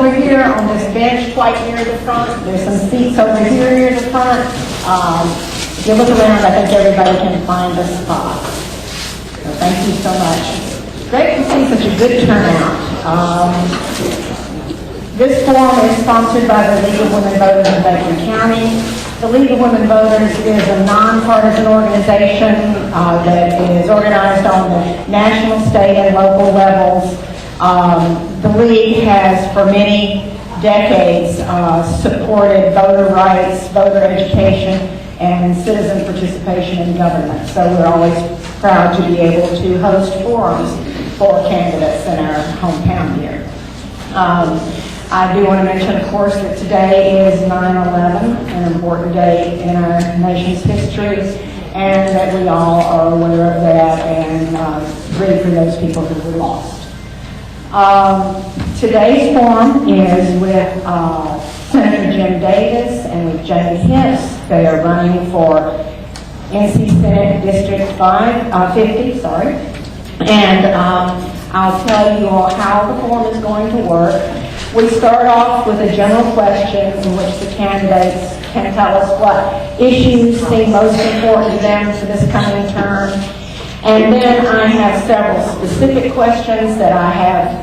over here on this bench quite near the front. There's some seats over here near the front. If you look around, I think everybody can find a spot. So thank you so much. Great to see such a good turnout. This forum is sponsored by the League of Women Voters in Baker County. The League of Women Voters is a nonpartisan organization that is organized on the national, state, and local levels. The League has, for many decades, supported voter rights, voter education, and citizen participation in government. So we're always proud to be able to host forums for candidates in our hometown here. I do want to mention, of course, that today is 9/11, an important day in our nation's history, and that we all are aware of that and grieve for those people who were lost. Today's forum is with Senator Jim Davis and with Jamie Hiss. They are running for NC Senate District 50, and I'll tell you all how the forum is going to work. We start off with a general question in which the candidates can tell us what issues seem most important to them for this coming term. And then I have several specific questions that I have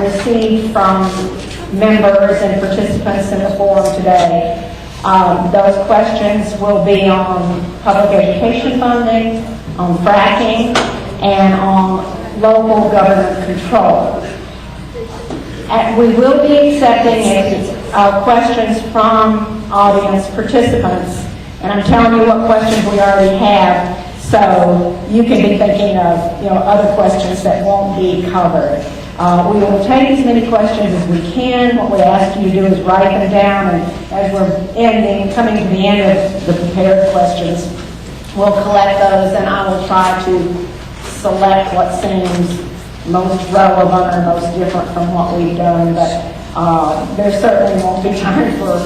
received from members and participants in the forum today. Those questions will be on public education funding, on fracking, and on local government control. And we will be accepting questions from audience participants, and I'm telling you what questions we already have, so you can be thinking of other questions that won't be covered. We will take as many questions as we can. What we ask you to do is write them down, and as we're coming to the end of the prepared questions, we'll collect those, and I will try to select what seems most relevant or most different from what we've done, but there certainly won't be time for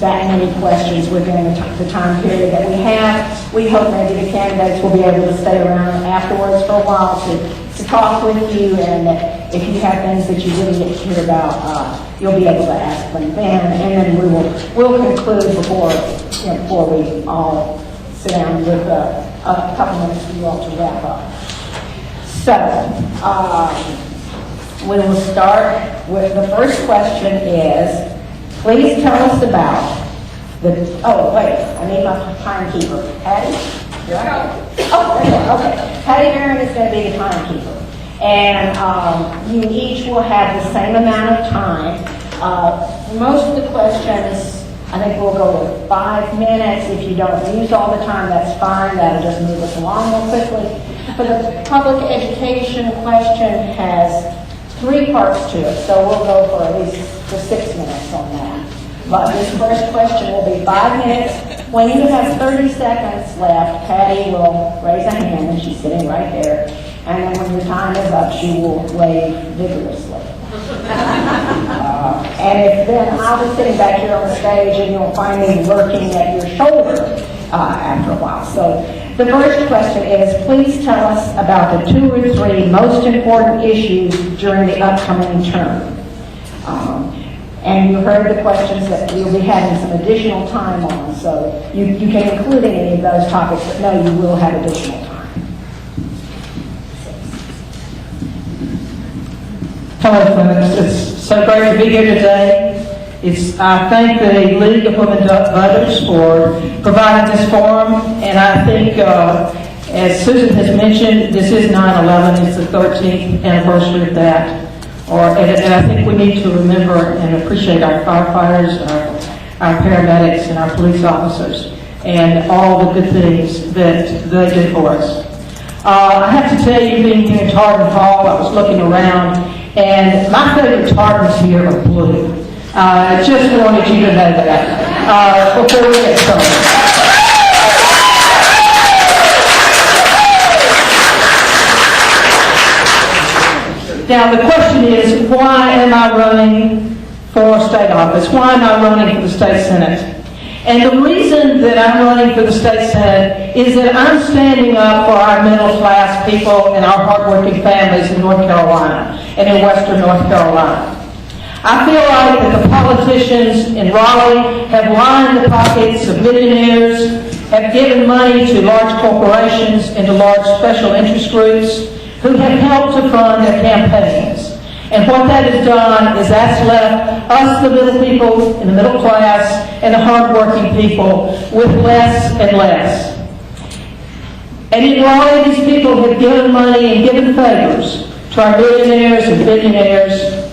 that many questions within the time period that we have. We hope maybe the candidates will be able to stay around afterwards for a while to talk with you, and if you have things that you didn't get to hear about, you'll be able to ask them then, and then we'll conclude before we all sit down with a couple minutes for you all to wrap up. So, we will start with the first question is, please tell us about I need my timekeeper. Patty? Here I go. Oh, there you go. Okay. Patty Barron is going to be the timekeeper. And you each will have the same amount of time. Most of the questions, I think we'll go with 5 minutes. If you don't use all the time, that's fine. That'll just move us along more quickly. But the public education question has 3 parts to it, so we'll go for at least 6 minutes on that. But this first question will be 5 minutes. When you have 30 seconds left, Patty will raise a hand, and she's sitting right there. And then when your time is up, she will wave vigorously. And then I'll be sitting back here on the stage, and you'll find me lurking at your shoulder after a while. So the first question is, please tell us about the 2 or 3 most important issues during the upcoming term. And you heard the questions that we'll be having some additional time on, so you can include any of those topics, but no, you will have additional time. Hello, folks. It's so great to be here today. I thank the League of Women Voters for providing this forum, and I think, as Susan has mentioned, this is 9/11. It's the 13th anniversary of that. And I think we need to remember and appreciate our firefighters, our paramedics, and our police officers, and all the good things that they do for us. I have to tell you, being here in Tartan Hall, I was looking around, and my favorite tartans here are blue. Just wanted you to know that before we get started. Now, the question is, why am I running for state office? Why am I running for the state senate? And the reason that I'm running for the state senate is that I'm standing up for our middle class people and our hardworking families in North Carolina and in western North Carolina. I feel like that the politicians in Raleigh have lined the pockets of millionaires, have given money to large corporations and to large special interest groups who have helped to fund their campaigns. And what that has done is that's left us, the middle people in the middle class, and the hardworking people with less and less. And in Raleigh, these people have given money and given favors to our millionaires and billionaires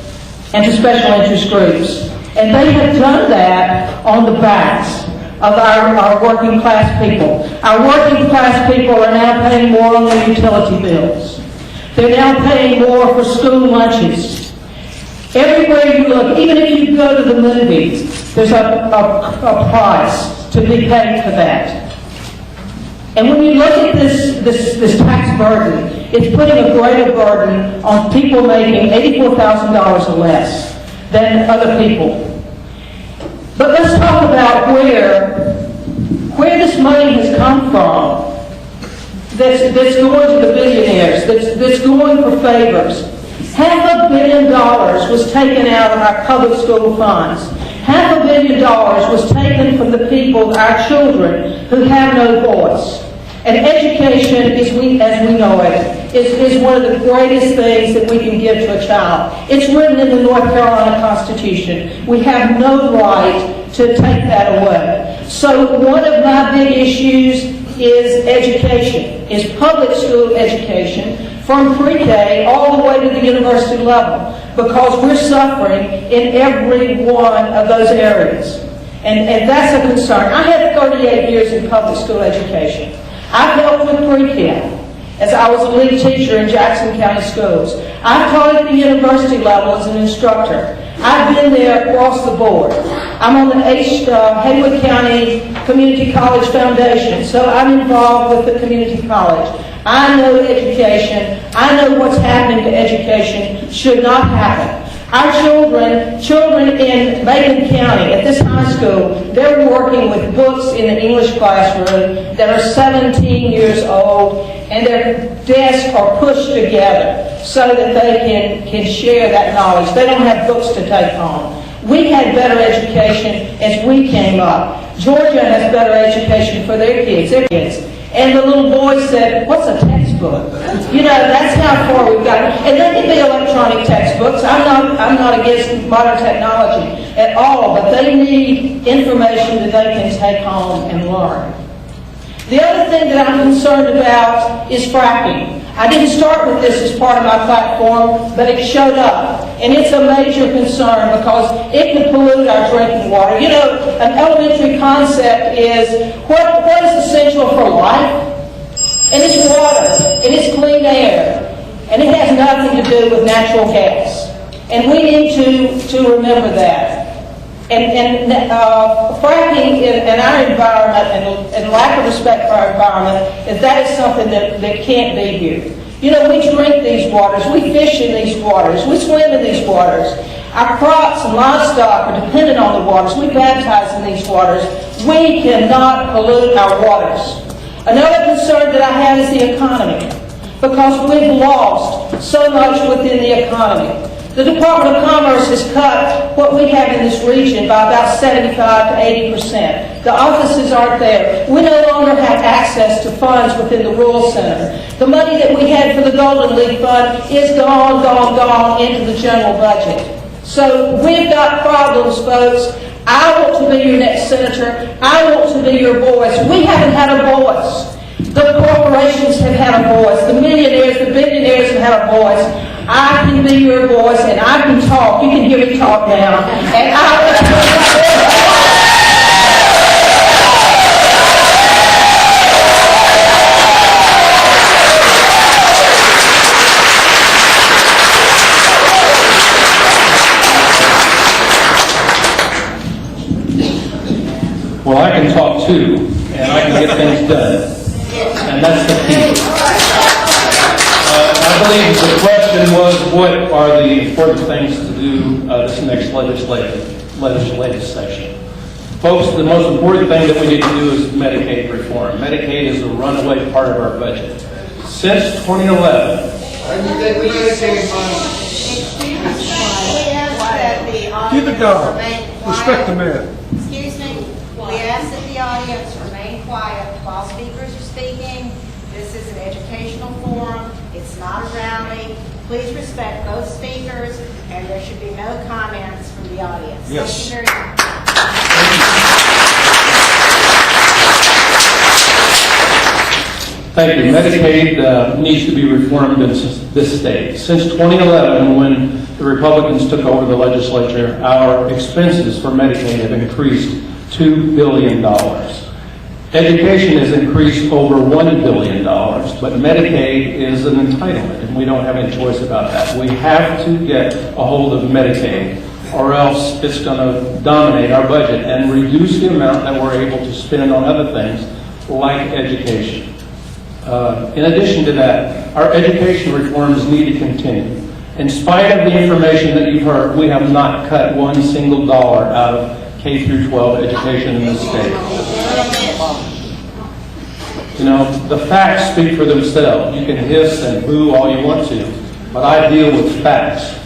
and to special interest groups. And they have done that on the backs of our working class people. Our working class people are now paying more on their utility bills. They're now paying more for school lunches. Everywhere you look, even if you go to the movies, there's a price to be paid for that. And when you look at this tax burden, it's putting a greater burden on people making $84,000 or less than other people. But let's talk about where this money has come from that's going to the billionaires, that's going for favors. $500 million was taken out of our public school funds. $500 million was taken from the people, our children, who have no voice. And education, as we know it, is one of the greatest things that we can give to a child. It's written in the North Carolina Constitution. We have no right to take that away. So one of my big issues is education, is public school education from pre-K all the way to the university level, because we're suffering in every one of those areas. And that's a concern. I had 38 years in public school education. I've helped with pre-K as I was a lead teacher in Jackson County schools. I've taught at the university level as an instructor. I've been there across the board. I'm on the Haywood County Community College Foundation, so I'm involved with the community college. I know education. I know what's happening to education should not happen. Our children in Macon County at this high school, they're working with books in the English classroom that are 17 years old, and their desks are pushed together so that they can share that knowledge. They don't have books to take home. We had better education as we came up. Georgia has better education for their kids. And the little boy said, "What's a textbook?" You know, that's how far we've got. And they can be electronic textbooks. I'm not against modern technology at all, but they need information that they can take home and learn. The other thing that I'm concerned about is fracking. I didn't start with this as part of my platform, but it showed up. And it's a major concern because it can pollute our drinking water. You know, an elementary concept is what is essential for life? And it's water, and it's clean air, and it has nothing to do with natural gas. And we need to remember that. And fracking in our environment and lack of respect for our environment, that is something that can't be here. You know, we drink these waters, we fish in these waters, we swim in these waters. Our crops and livestock are dependent on the waters. We baptize in these waters. We cannot pollute our waters. Another concern that I have is the economy, because we've lost so much within the economy. The Department of Commerce has cut what we have in this region by about 75 to 80%. The offices aren't there. We no longer have access to funds within the Rural Center. The money that we had for the Golden League Fund is gone into the general budget. So we've got problems, folks. I want to be your next senator. I want to be your voice. We haven't had a voice. The corporations have had a voice. The millionaires, the billionaires have had a voice. I can be your voice, and I can talk. You can hear me talk now. And well, I can talk too, and I can get things done. And that's the key. I believe the question was, what are the important things to do this next legislative session? Folks, the most important thing that we need to do is Medicaid reform. Medicaid is a runaway part of our budget. Since 2011, I think we Medicaid money. Keep it down. remain quiet. Respect the man. Excuse me, we ask that the audience remain quiet while speakers are speaking. This is an educational forum, it's not a rally. Please respect both speakers, and there should be no comments from the audience. Yes. Thank you very much. Thank you. Medicaid needs to be reformed in this state. Since 2011, when the Republicans took over the legislature, our expenses for Medicaid have increased $2 billion. Education has increased over $1 billion, but Medicaid is an entitlement, and we don't have any choice about that. We have to get a hold of Medicaid, or else it's going to dominate our budget and reduce the amount that we're able to spend on other things like education. In addition to that, our education reforms need to continue. In spite of the information that you've heard, we have not cut one single dollar out of K through 12 education in this state. You know, the facts speak for themselves. You can hiss and boo all you want to, but I deal with facts.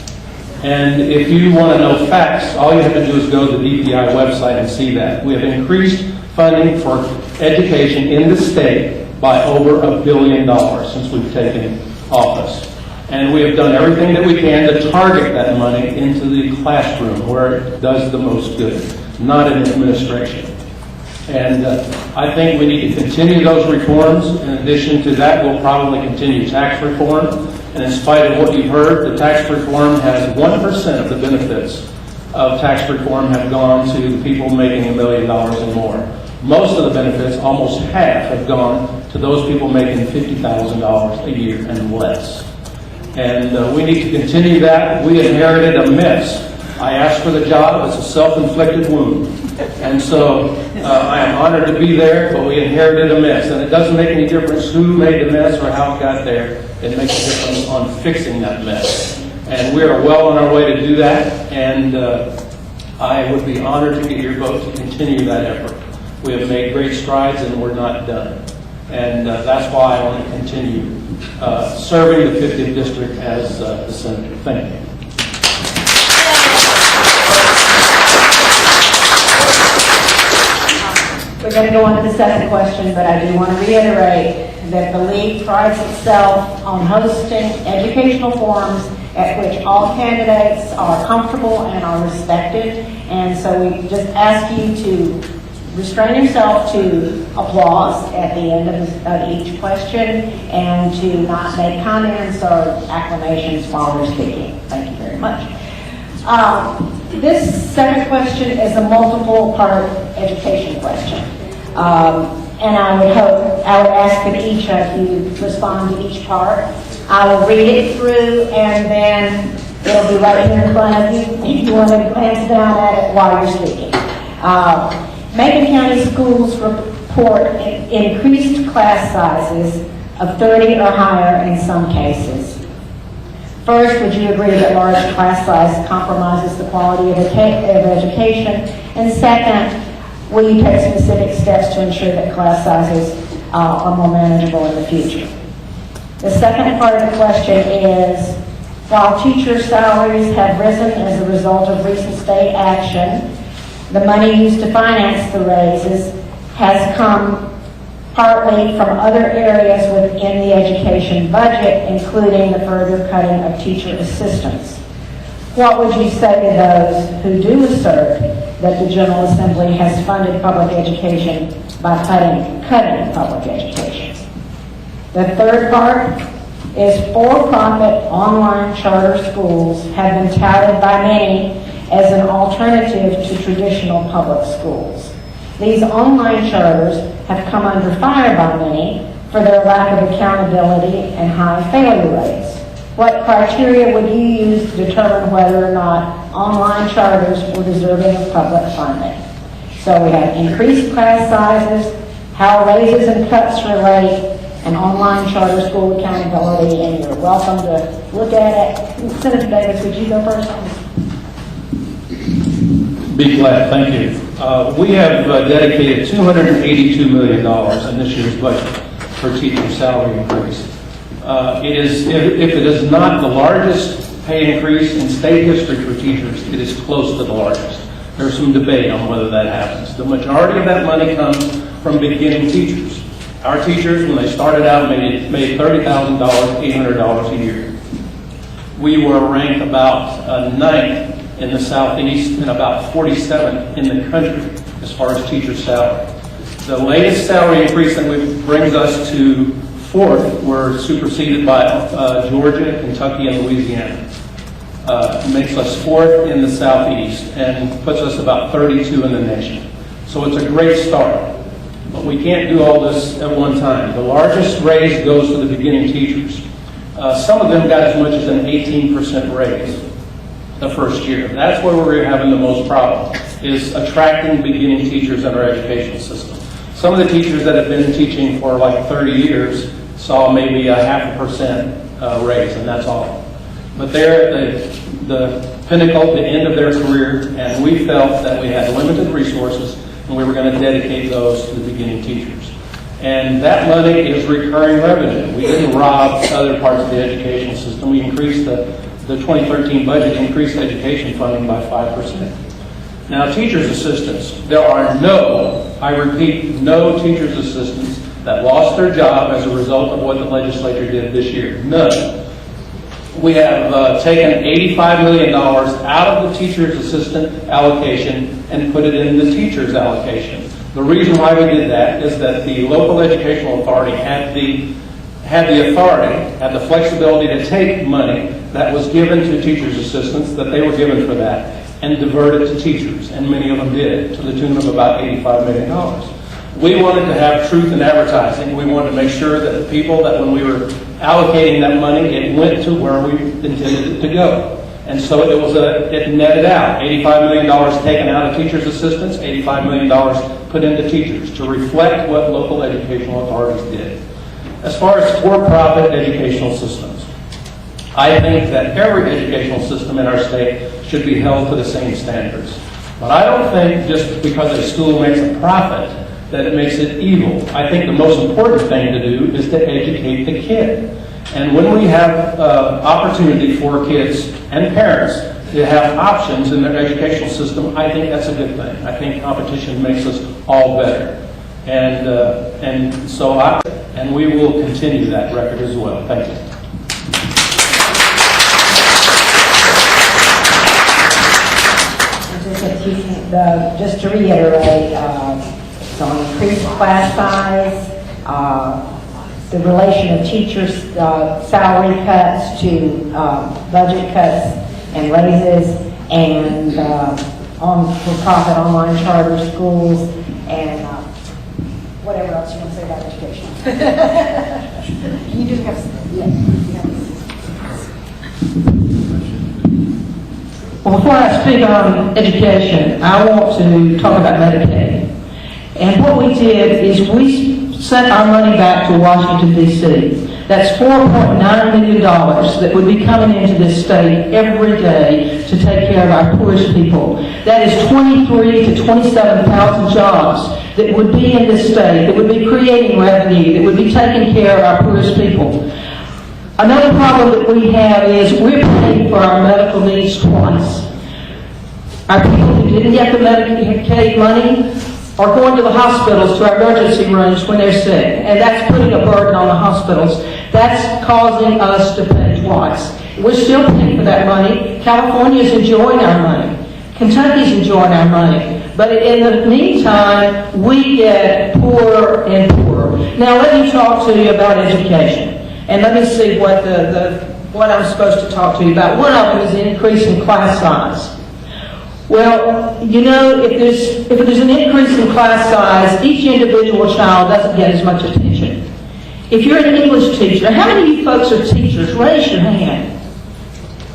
And if you want to know facts, all you have to do is go to the DPI website and see that. We have increased funding for education in the state by over $1 billion since we've taken office. And we have done everything that we can to target that money into the classroom where it does the most good, not in administration. And I think we need to continue those reforms. In addition to that, we'll probably continue tax reform. And in spite of what you've heard, the tax reform has 1% of the benefits of tax reform have gone to people making $1 million and more. Most of the benefits, almost half, have gone to those people making $50,000 a year and less. And we need to continue that. We inherited a mess. I asked for the job. It's a self-inflicted wound. And so I am honored to be there, but we inherited a mess. And it doesn't make any difference who made the mess or how it got there. It makes a difference on fixing that mess. And we are well on our way to do that. And I would be honored to get your vote to continue that effort. We have made great strides and we're not done. And that's why I want to continue serving the 50th District as the Senator. Thank you. We're going to go on to the second question, but I do want to reiterate that the League prides itself on hosting educational forums at which all candidates are comfortable and are respected. And so we just ask you to restrain yourself to applause at the end of each question and to not make comments or acclamations while we're speaking. Thank you very much. This second question is a multiple-part education question. And I would ask that each of you respond to each part. I will read it through and then it'll be right here in front of you if you want to glance down at it while you're speaking. Macon County Schools report increased class sizes of 30 or higher in some cases. First, would you agree that large class size compromises the quality of education? And second, will you take specific steps to ensure that class sizes are more manageable in the future? The second part of the question is, while teacher salaries have risen as a result of recent state action, the money used to finance the raises has come partly from other areas within the education budget, including the further cutting of teacher assistants. What would you say to those who do assert that the General Assembly has funded public education by cutting public education? The third part is for-profit online charter schools have been touted by many as an alternative to traditional public schools. These online charters have come under fire by many for their lack of accountability and high failure rates. What criteria would you use to determine whether or not online charters were deserving of public funding? So we have increased class sizes, how raises and cuts relate, and online charter school accountability, and you're welcome to look at it. Senator Davis, would you go first? Be glad, thank you. We have dedicated $282 million in this year's budget for teacher salary increase. If it is not the largest pay increase in state history for teachers, it is close to the largest. There's some debate on whether that happens. The majority of that money comes from beginning teachers. Our teachers, when they started out, made $30,000, $800 a year. We were ranked about ninth in the Southeast and about 47th in the country as far as teacher salary. The latest salary increase that brings us to fourth were superseded by Georgia, Kentucky, and Louisiana. Makes us fourth in the Southeast and puts us about 32 in the nation. So it's a great start. But we can't do all this at one time. The largest raise goes to the beginning teachers. Some of them got as much as an 18% raise the first year. That's where we're having the most problem, is attracting beginning teachers in our educational system. Some of the teachers that have been teaching for like 30 years saw maybe a 0.5% raise, and that's all. But they're at the pinnacle, the end of their career, and we felt that we had limited resources, and we were going to dedicate those to the beginning teachers. And that money is recurring revenue. We didn't rob other parts of the educational system. We increased the 2013 budget, increased education funding by 5%. Now, teachers' assistants, there are no, I repeat, no teachers' assistants that lost their job as a result of what the legislature did this year. None. We have taken $85 million out of the teacher's assistant allocation and put it in the teacher's allocation. The reason why we did that is that the local educational authority had the flexibility to take money that was given to teachers' assistants, that they were given for that, and divert it to teachers, and many of them did, to the tune of about $85 million. We wanted to have truth in advertising. We wanted to make sure that the people that when we were allocating that money, it went to where we intended it to go. And so it netted out. $85 million taken out of teachers' assistants, $85 million put into teachers to reflect what local educational authorities did. As far as for-profit educational systems, I think that every educational system in our state should be held to the same standards. But I don't think just because a school makes a profit that it makes it evil. I think the most important thing to do is to educate the kid. And when we have opportunity for kids and parents to have options in their educational system, I think that's a good thing. I think competition makes us all better. And we will continue that record as well. Thank you. Just to reiterate, it's on increased class size, the relation of teachers' salary cuts to budget cuts and raises, and on for-profit online charter schools, and whatever else you want to say about education. You just have, yeah. Well, before I speak on education, I want to talk about Medicaid. And what we did is we sent our money back to Washington, D.C. That's $4.9 million that would be coming into this state every day to take care of our poorest people. That is 23 to 27,000 jobs that would be in this state, that would be creating revenue, that would be taking care of our poorest people. Another problem that we have is we're paying for our medical needs twice. Our people who didn't get the Medicaid money are going to the hospitals, to our emergency rooms when they're sick, and that's putting a burden on the hospitals. That's causing us to pay twice. We're still paying for that money. California's enjoying our money. Kentucky's enjoying our money. But in the meantime, we get poorer and poorer. Now let me talk to you about education. And let me see what I'm supposed to talk to you about. One of them is the increase in class size. Well, you know, if there's an increase in class size, each individual child doesn't get as much attention. If you're an English teacher, how many of you folks are teachers? Raise your hand.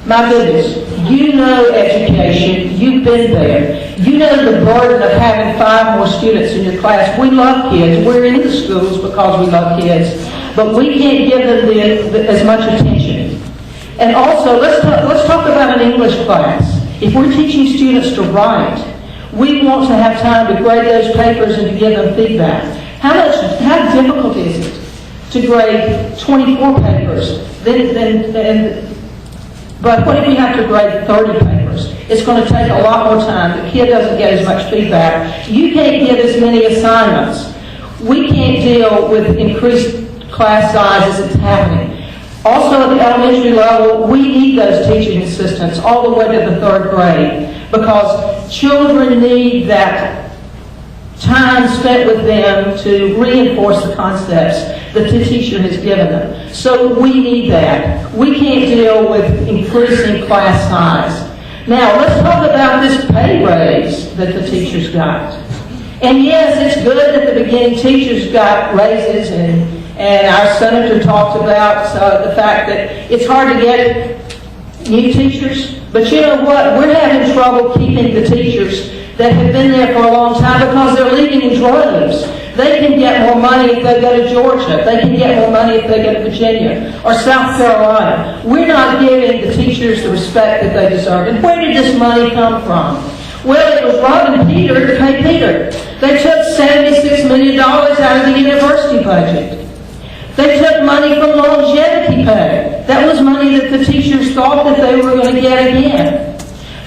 My goodness, you know education, you've been there. You know the burden of having 5 more students in your class. We love kids. We're in the schools because we love kids, but we can't give them as much attention. And also, let's talk about an English class. If we're teaching students to write, we want to have time to grade those papers and to give them feedback. How difficult is it to grade 24 papers, then But what if you have to grade 30 papers? It's going to take a lot more time. The kid doesn't get as much feedback. You can't get as many assignments. We can't deal with increased class size as it's happening. Also at the elementary level, we need those teaching assistants all the way to the 3rd grade because children need that time spent with them to reinforce the concepts that the teacher has given them. So we need that. We can't deal with increasing class size. Now, let's talk about this pay raise that the teachers got. And yes, it's good at the beginning teachers got raises, and our senator talked about the fact that it's hard to get new teachers. But you know what? We're having trouble keeping the teachers that have been there for a long time because they're leaving in droves. They can get more money if they go to Georgia. They can get more money if they go to Virginia or South Carolina. We're not giving the teachers the respect that they deserve. And where did this money come from? Well, it was robbing Peter to pay Peter. They took $76 million out of the university budget. They took money from longevity pay. That was money that the teachers thought that they were going to get again.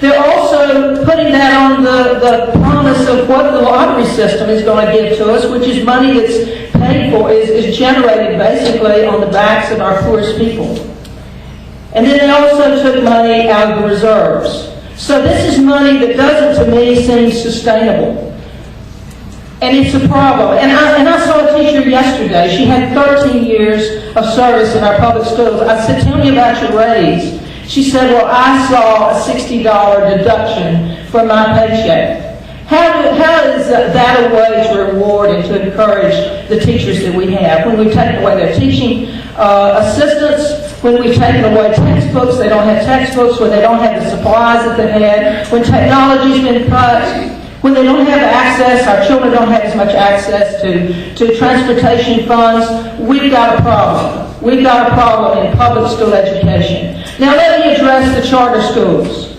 They're also putting that on the promise of what the lottery system is going to give to us, which is money that's paid for, is generated basically on the backs of our poorest people. And then they also took money out of the reserves. So this is money that doesn't, to me, seem sustainable. And it's a problem. And I saw a teacher yesterday. She had 13 years of service in our public schools. I said, tell me about your raise. She said, well, I saw a $60 deduction from my paycheck. How is that a way to reward and to encourage the teachers that we have? When we've taken away their teaching assistants, when we've taken away textbooks, they don't have textbooks, when they don't have the supplies that they had, when technology's been cut, when they don't have access, our children don't have as much access to transportation funds, we've got a problem. We've got a problem in public school education. Now let me address the charter schools.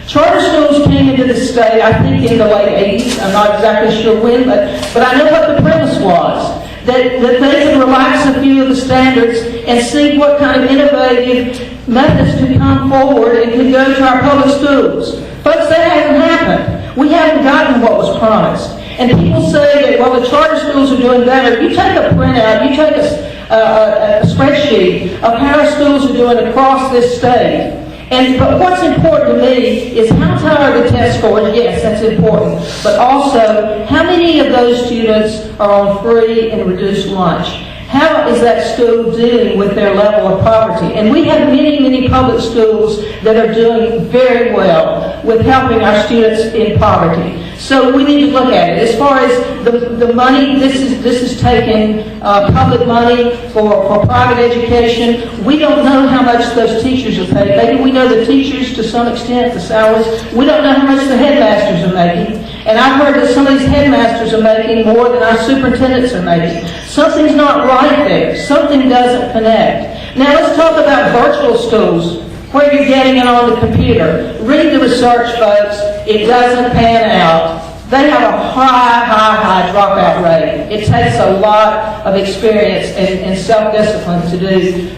Charter schools came into the state, I think, in the late 80s. I'm not exactly sure when, but I know what the premise was. That they could relax a few of the standards and see what kind of innovative methods could come forward and could go to our public schools. Folks, that hasn't happened. We haven't gotten what was promised. And people say that, well, the charter schools are doing better. You take a printout, you take a spreadsheet of how our schools are doing across this state. But what's important to me is how high are the test scores? Yes, that's important. But also, how many of those students are on free and reduced lunch? How is that school dealing with their level of poverty? And we have many, many public schools that are doing very well with helping our students in poverty. So we need to look at it. As far as the money, this is taking public money for private education. We don't know how much those teachers are paid. Maybe we know the teachers to some extent, the salaries. We don't know how much the headmasters are making. And I've heard that some of these headmasters are making more than our superintendents are making. Something's not right there. Something doesn't connect. Now let's talk about virtual schools, where you're getting it on the computer. Read the research, folks. It doesn't pan out. They have a high dropout rate. It takes a lot of experience and self-discipline to do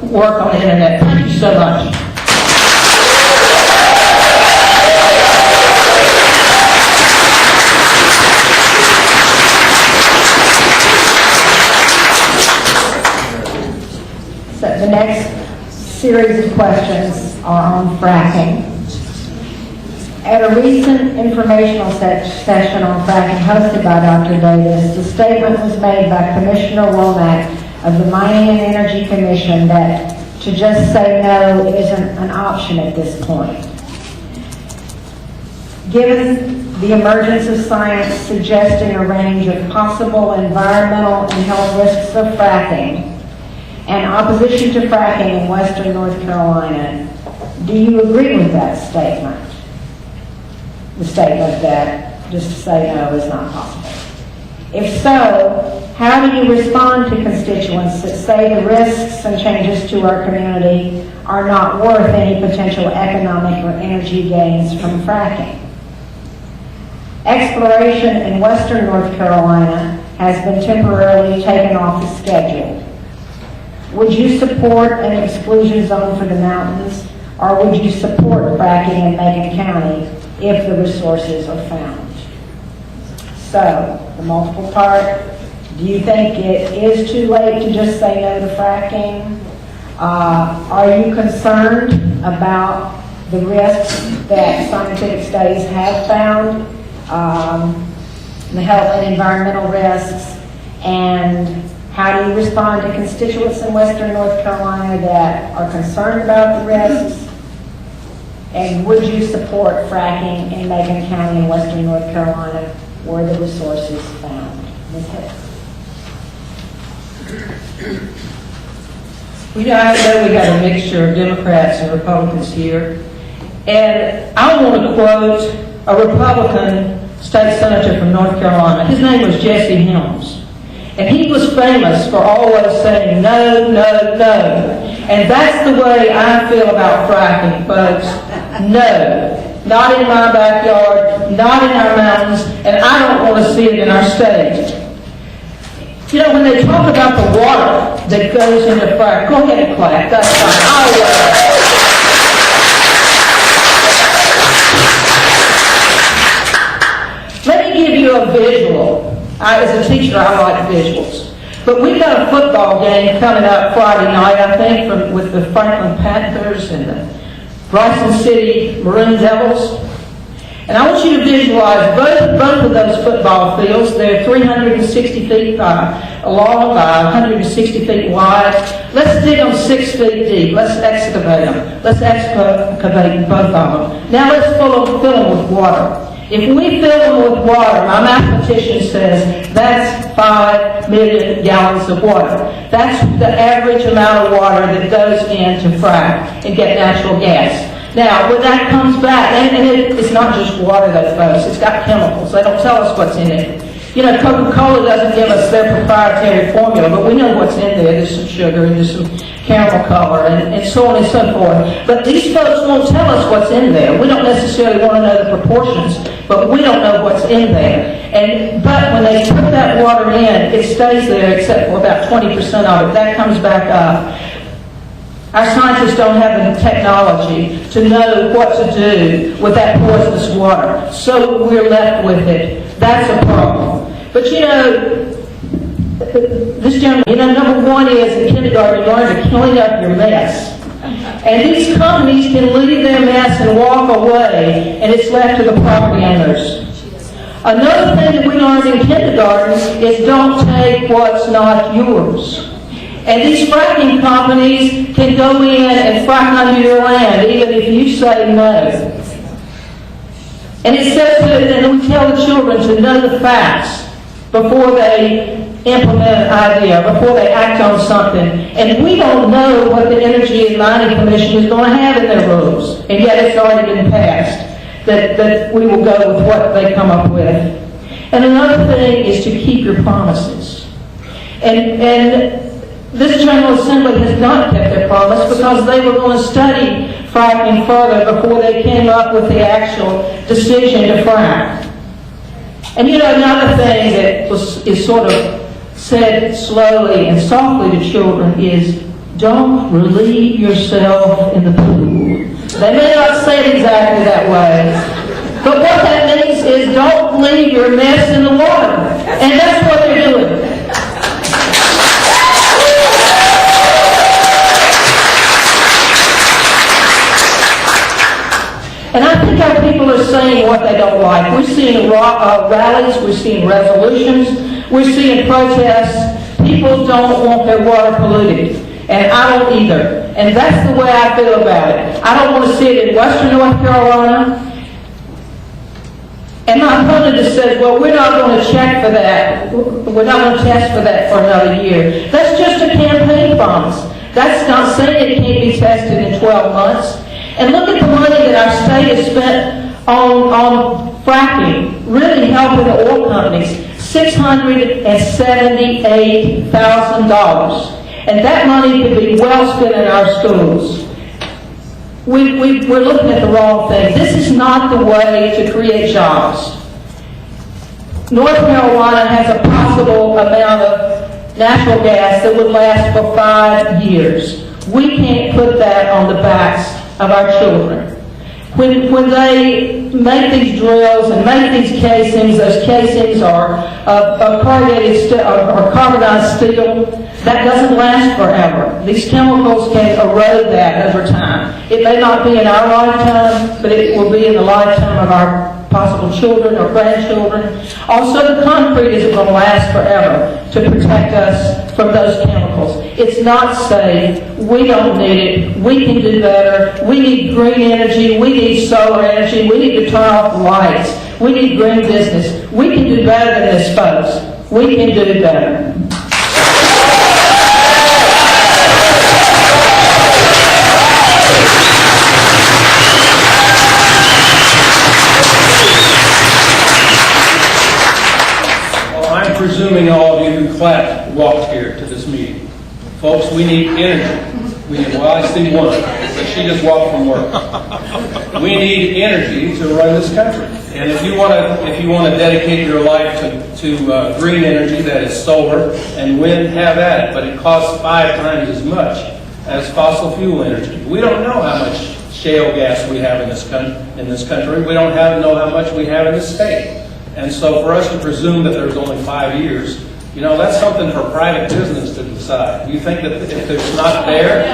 work on the internet. Thank you so much. So the next series of questions are on fracking. At a recent informational session on fracking hosted by Dr. Davis, the statement was made by Commissioner Womack of the Mining and Energy Commission that to just say no isn't an option at this point. Given the emergence of science suggesting a range of possible environmental and health risks of fracking, and opposition to fracking in western North Carolina, do you agree with that statement? The statement that just to say no is not possible. If so, how do you respond to constituents that say the risks and changes to our community are not worth any potential economic or energy gains from fracking? Exploration in western North Carolina has been temporarily taken off the schedule. Would you support an exclusion zone for the mountains or would you support fracking in Macon County if the resources are found? So, the multiple part, do you think it is too late to just say no to fracking? Are you concerned about the risks that scientific studies have found, the health and environmental risks, and how do you respond to constituents in Western North Carolina that are concerned about the risks? And would you support fracking in Macon County in Western North Carolina where the resources found? Ms. Hicks. I know we have a mixture of Democrats and Republicans here. And I want to quote a Republican state senator from North Carolina. His name was Jesse Helms. And he was famous for always saying no, no, no. And that's the way I feel about fracking, folks. No. Not in my backyard, not in our mountains, and I don't want to see it in our state. You know, when they talk about the water that goes into frack, go ahead and clap. That's fine. Let me give you a visual. As a teacher, I like visuals. But we've got a football game coming up Friday night, I think, with the Franklin Panthers and the Bryson City Maroon Devils. And I want you to visualize both of those football fields. They're 360 feet long by 160 feet wide. Let's dig them 6 feet deep. Let's excavate them. Let's excavate both of them. Now let's fill them with water. If we fill them with water, my mathematician says that's 5 million gallons of water. That's the average amount of water that goes into frack and get natural gas. Now, when that comes back, and it's not just water though, folks, it's got chemicals. They don't tell us what's in it. You know, Coca-Cola doesn't give us their proprietary formula, but we know what's in there. There's some sugar and there's some caramel color and so on and so forth. But these folks won't tell us what's in there. We don't necessarily want to know the proportions, but we don't know what's in there. But when they put that water in, it stays there except for about 20% of it. That comes back up. Our scientists don't have the technology to know what to do with that poisonous water, so we're left with it. That's a problem. But you know, this gentleman, number one is in kindergarten, you learn to clean up your mess. And these companies can leave their mess and walk away, and it's left to the property owners. Another thing that we learned in kindergarten is don't take what's not yours. And these fracking companies can go in and frack under your land, even if you say no. And it says that we tell the children to know the facts before they implement an idea, before they act on something. And we don't know what the Energy and Mining Commission is going to have in their rules. And yet it's already been passed that we will go with what they come up with. And another thing is to keep your promises. And this General Assembly has not kept their promise because they were going to study fracking further before they came up with the actual decision to frack. And you know, another thing that is sort of said slowly and softly to children is don't relieve yourself in the pool. They may not say it exactly that way, but what that means is don't leave your mess in the water. And that's what they're doing. And I think our people are saying what they don't like. We're seeing rallies, we're seeing resolutions, we're seeing protests. People don't want their water polluted, and I don't either. And that's the way I feel about it. I don't want to see it in Western North Carolina. And my opponent has said, well, we're not going to check for that. We're not going to test for that for another year. That's just a campaign promise. That's not saying it can't be tested in 12 months. And look at the money that our state has spent on fracking, really helping the oil companies, $678,000. And that money could be well spent in our schools. We're looking at the wrong thing. This is not the way to create jobs. North Carolina has a possible amount of natural gas that would last for 5 years. We can't put that on the backs of our children. When they make these drills and make these casings, those casings are of corrugated or carbonized steel. That doesn't last forever. These chemicals can erode that over time. It may not be in our lifetime, but it will be in the lifetime of our possible children or grandchildren. Also, the concrete isn't going to last forever to protect us from those chemicals. It's not safe. We don't need it. We can do better. We need green energy. We need solar energy. We need to turn off the lights. We need green business. We can do better than this, folks. We can do better. Presuming all of you who clapped walked here to this meeting. Folks, we need energy. Well, I see one, but she just walked from work. We need energy to run this country. And if you want to dedicate your life to green energy, that is solar and wind, have at it. But it costs 5 times as much as fossil fuel energy. We don't know how much shale gas we have in this country. We don't know how much we have in this state. And so for us to presume that there's only 5 years, that's something for private business to decide. You think that if it's not there,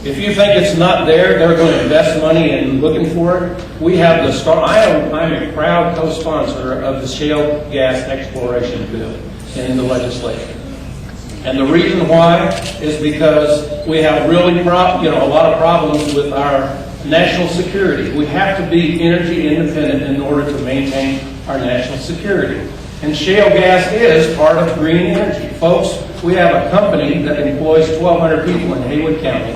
if you think it's not there, they're going to invest money in looking for it. We have I'm a proud co-sponsor of the shale gas exploration bill in the legislature. And the reason why is because we have really a lot of problems with our national security. We have to be energy independent in order to maintain our national security. And shale gas is part of green energy. Folks, we have a company that employs 1,200 people in Haywood County,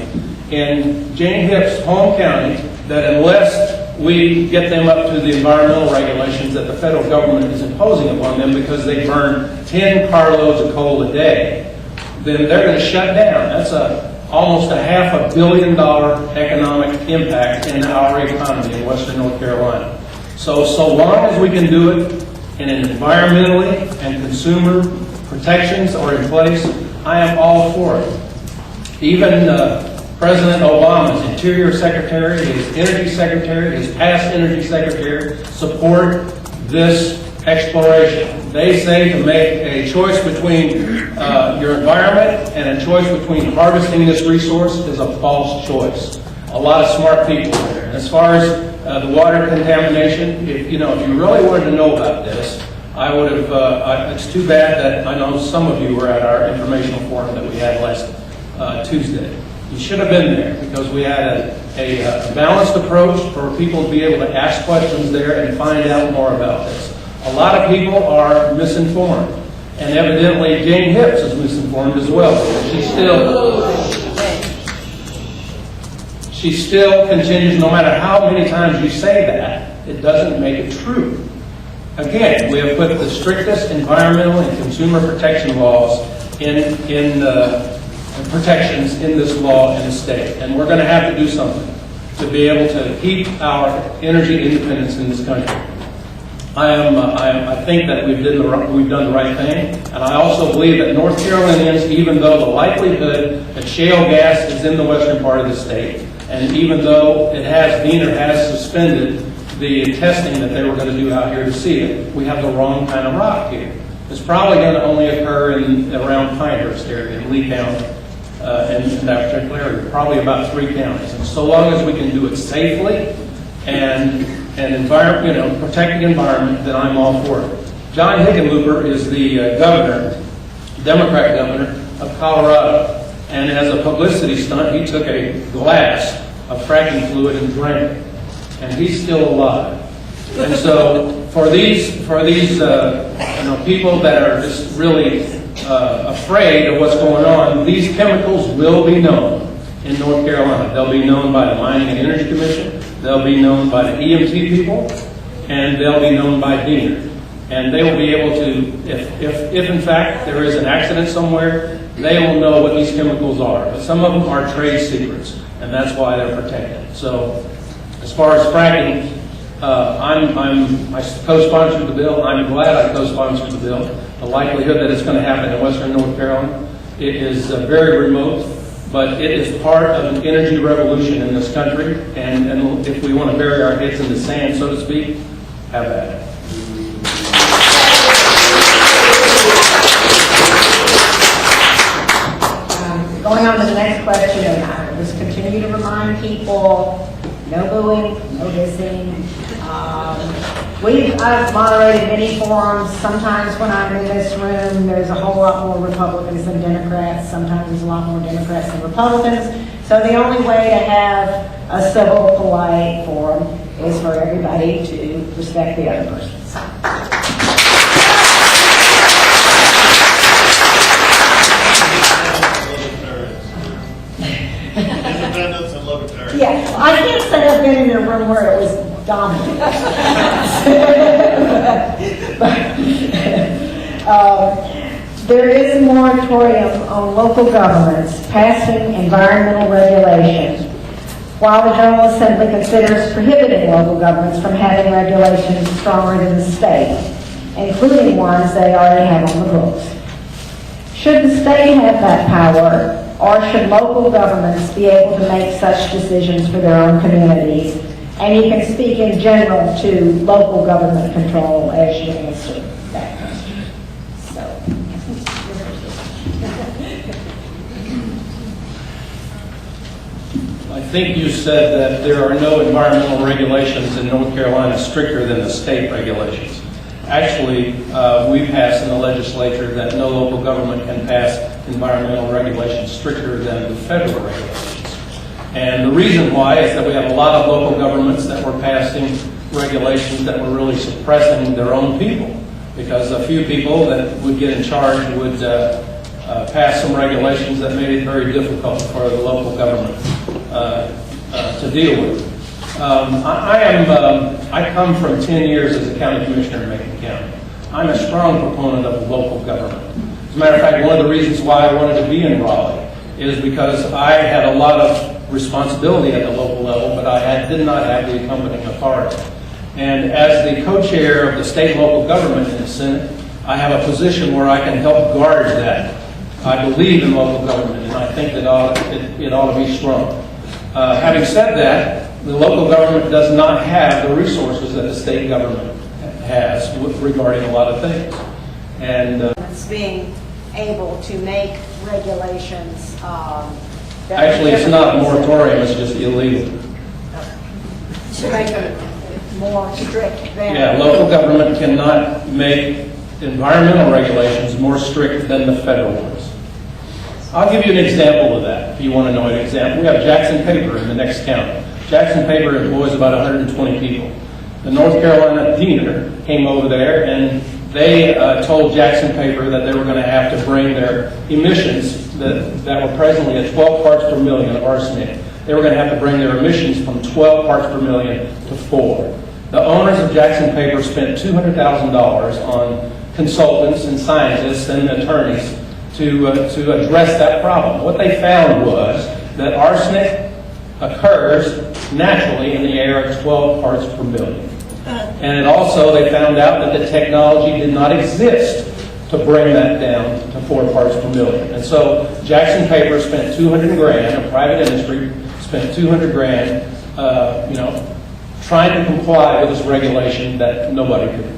in Jane Hipp's home county, that unless we get them up to the environmental regulations that the federal government is imposing upon them because they burn 10 carloads of coal a day, then they're going to shut down. That's almost a $500 million economic impact in our economy in Western North Carolina. So long as we can do it and environmentally and consumer protections are in place, I am all for it. Even President Obama's Interior Secretary, his Energy Secretary, his past Energy Secretary support this exploration. They say to make a choice between your environment and a choice between harvesting this resource is a false choice. A lot of smart people there. And as far as the water contamination, if you really wanted to know about this, I would have. It's too bad that I know some of you were at our informational forum that we had last Tuesday. You should have been there because we had a balanced approach for people to be able to ask questions there and find out more about this. A lot of people are misinformed, and evidently Jane Hipps is misinformed as well. She still continues, no matter how many times you say that, it doesn't make it true. Again, we have put the strictest environmental and consumer protection laws in protections in this law in the state, and we're going to have to do something to be able to keep our energy independence in this country. I think that we've done the right thing, and I also believe that North Carolinians, even though the likelihood that shale gas is in the western part of the state, and even though DENR has suspended the testing that they were going to do out here to see it, we have the wrong kind of rock here. It's probably going to only occur around Pinehurst area, in Lee County, and in that particular area, probably about 3 counties. And so long as we can do it safely and protect the environment, then I'm all for it. John Hickenlooper is the Democrat governor of Colorado, and as a publicity stunt, he took a glass of fracking fluid and drank it, and he's still alive. And so for these people that are just really afraid of what's going on, these chemicals will be known in North Carolina. They'll be known by the Mining and Energy Commission. They'll be known by the EMT people, and they'll be known by DENR. And they will be able to, if in fact there is an accident somewhere, they will know what these chemicals are. But some of them are trade secrets, and that's why they're protected. So as far as fracking, I co-sponsored the bill. I'm glad I co-sponsored the bill. The likelihood that it's going to happen in Western North Carolina, it is very remote. but it is part of an energy revolution in this country, and if we want to bury our heads in the sand, so to speak, have at it. Going on to the next question, I will just continue to remind people, no booing, no dissing. I've moderated many forums. Sometimes when I'm in this room, there's a whole lot more Republicans than Democrats. Sometimes there's a lot more Democrats than Republicans. So the only way to have a civil, polite forum is for everybody to respect the other person. Independents and libertarians. Yeah, I can't say I've been in a room where it was dominant. There is a moratorium on local governments passing environmental regulations, while the General Assembly considers prohibiting local governments from having regulations stronger than the state, including ones they already have on the books. Should the state have that power, or should local governments be able to make such decisions for their own communities? And you can speak in general to local government control as you answer that question. So, I think you said that there are no environmental regulations in North Carolina stricter than the state regulations. Actually, we passed in the legislature that no local government can pass environmental regulations stricter than the federal regulations. And the reason why is that we have a lot of local governments that were passing regulations that were really suppressing their own people, because a few people that would get in charge would pass some regulations that made it very difficult for the local government to deal with. I come from 10 years as a county commissioner in Macon County. I'm a strong proponent of local government. As a matter of fact, one of the reasons why I wanted to be in Raleigh is because I had a lot of responsibility at the local level, but I did not have the accompanying authority. And as the co-chair of the state and local government in the Senate, I have a position where I can help guard that. I believe in local government, and I think that it ought to be strong. Having said that, the local government does not have the resources that the state government has regarding a lot of things. And It's being able to make regulations. actually, it's not a moratorium, it's just illegal. To make it more strict than. Yeah, local government cannot make environmental regulations more strict than the federal ones. I'll give you an example of that, if you want to know an example. We have Jackson Paper in the next county. Jackson Paper employs about 120 people. The North Carolina deaner came over there and they told Jackson Paper that they were going to have to bring their emissions that were presently at 12 parts per million of arsenic. They were going to have to bring their emissions from 12 parts per million to 4. The owners of Jackson Paper spent $200,000 on consultants and scientists and attorneys to address that problem. What they found was that arsenic occurs naturally in the air at 12 parts per million. And it also, they found out that the technology did not exist to bring that down to 4 parts per million. And so Jackson Paper spent $200,000, a private industry spent $200,000, trying to comply with this regulation that nobody could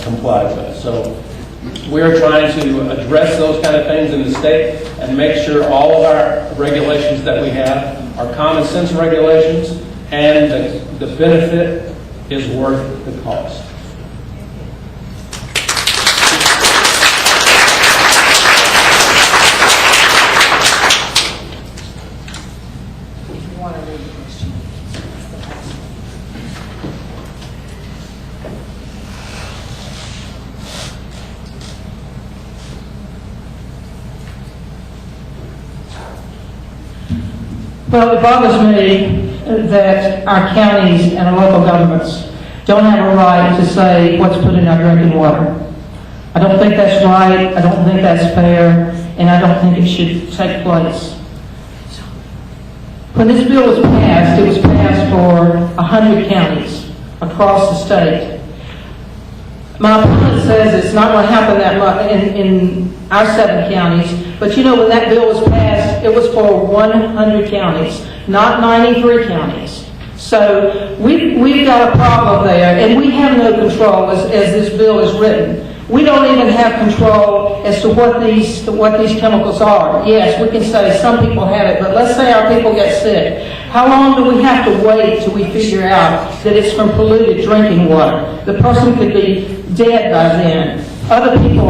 comply with. So we're trying to address those kind of things in the state and make sure all of our regulations that we have are common sense regulations and the benefit is worth the cost. you want to read the question. Well, it bothers me that our counties and our local governments don't have a right to say what's put in our drinking water. I don't think that's right, I don't think that's fair, and I don't think it should take place. When this bill was passed, it was passed for 100 counties across the state. My opponent says it's not going to happen that much in our 7 counties, but you know, when that bill was passed, it was for 100 counties, not 93 counties. So we've got a problem there, and we have no control as this bill is written. We don't even have control as to what these chemicals are. Yes, we can say some people have it, but let's say our people get sick. How long do we have to wait till we figure out that it's from polluted drinking water? The person could be dead by then. Other people